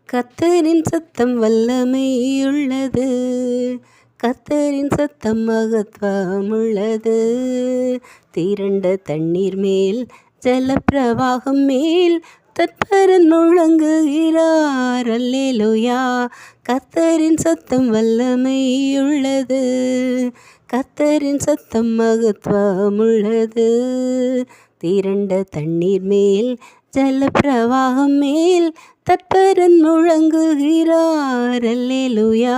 கர்த்தரின் சத்தம் வல்லமையுள்ளது, கர்த்தரின் சத்தம் மகத்துவமுள்ளது. திரண்ட தண்ணீர் மேல் ஜலப்பிரவாகம் மேல் தத்பரன் முழங்குகிறார். அல்லேலூயா. கர்த்தரின் சத்தம் வல்லமையுள்ளது, கர்த்தரின் சத்தம் மகத்துவமுள்ளது. திரண்ட தண்ணீர் மேல் ஜலப்பிரவாகம் மேல் தத்பரன் முழங்குகிறார். அல்லேலூயா.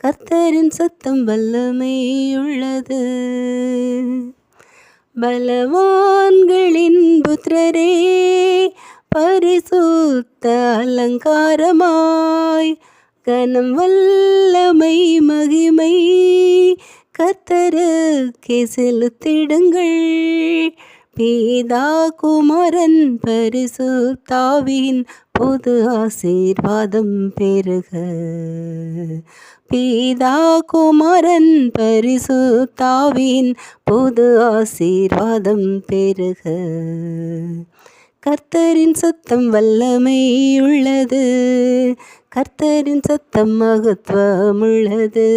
கர்த்தரின் சத்தம் வல்லமையுள்ளது. பலவான்களின் புத்திரரே, பரிசுத்த அலங்காரமாய் கனம் வல்லமை மகிமை கர்த்தருக்கே செலுத்திடுங்கள். பிதா குமாரன் பரிசுத்தாவியின் புது ஆசீர்வாதம் பெருக. பிதா குமாரன் பரிசுத்தாவியின் புது ஆசீர்வாதம் பெருக. கர்த்தரின் சத்தம் வல்லமையுள்ளது, கர்த்தரின் சத்தம் மகத்துவமுள்ளது.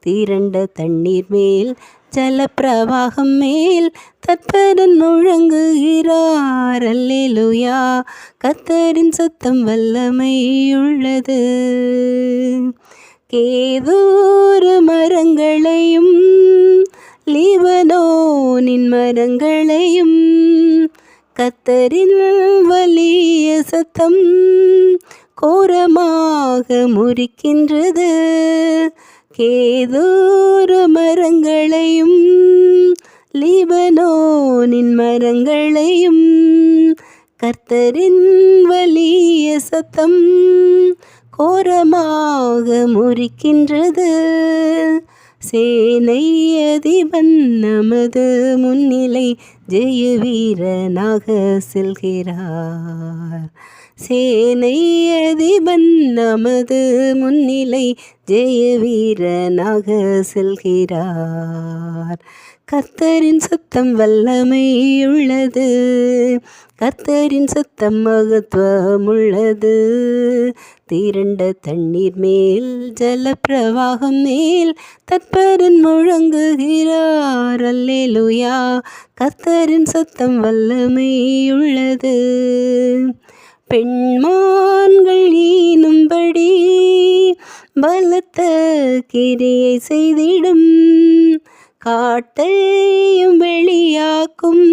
திரண்ட தண்ணீர் மேல் ஜலப்பிரவாகம் மேல் தத்பரன் முழங்குகிறார். அல்லேலூயா. கர்த்தரின் சத்தம் வல்லமையுள்ளது. கேதூரு மரங்களையும் லீபனோனின் மரங்களையும் கர்த்தரின் வலிய சத்தம் கோரமாக முறிக்கின்றது. கேதூரு மரங்களையும் லீபனோனின் மரங்களையும் கர்த்தரின் வலிய சத்தம் கோரமாக முறிக்கின்றது. சேனை அதிபன் நமது முன்னிலை ஜெய வீரனாக செல்கிறார். சேனை அதிபன் நமது முன்னிலை ஜெய வீரனாக செல்கிறார். கர்த்தரின் சத்தம் வல்லமையுள்ளது, கர்த்தரின் சத்தம் மகத்துவமுள்ளது. திரண்ட தண்ணீர் மேல் ஜலப்பிரவாகம் மேல் தத்பரன் முழங்குகிறார். அல்லேலூயா. கர்த்தரின் சத்தம் வல்லமையுள்ளது. பெண்மான்கள் ஈனும்படி பலத்த கிரியை செய்திடும், காட்டையும் வெளியாக்கும்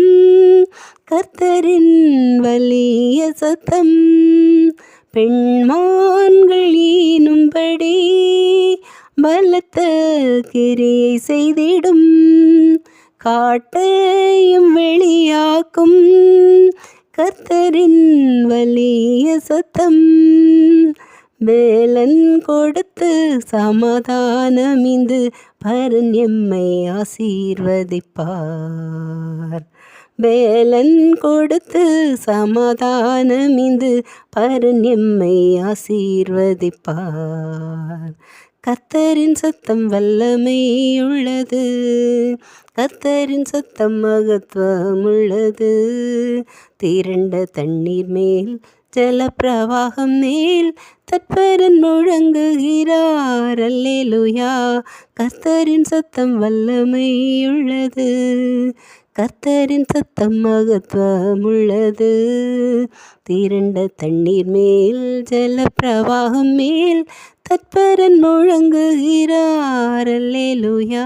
கர்த்தரின் வலிய சத்தம். பெண்மான்கள் ஈனும்படி பலத்த கிரியை செய்திடும், காட்டையும் வெளியாக்கும் கர்த்தரின் வலிய சத்தம். வேலன் கொடுத்து சமாதானமிந்து பரன் எம்மை ஆசீர்வதிப்பார். வேலன் கொடுத்து சமாதானமிந்து பரன் எம்மை ஆசீர்வதிப்பார். கர்த்தரின் சத்தம் வல்லமையுள்ளது, கர்த்தரின் சத்தம் மகத்துவமுள்ளது. திரண்ட தண்ணீர் மேல் ஜலப்பிரவாகம் மேல் தத்பரன் முழங்குகிறார். அல்லேலூயா. கர்த்தரின் சத்தம் வல்லமையுள்ளது, கர்த்தரின் சத்தம் மகத்துவமுள்ளது. திரண்ட தண்ணீர் மேல் ஜலப்பிரவாகம் மேல் தத்பரன் முழங்குகிறார். அல்லேலூயா.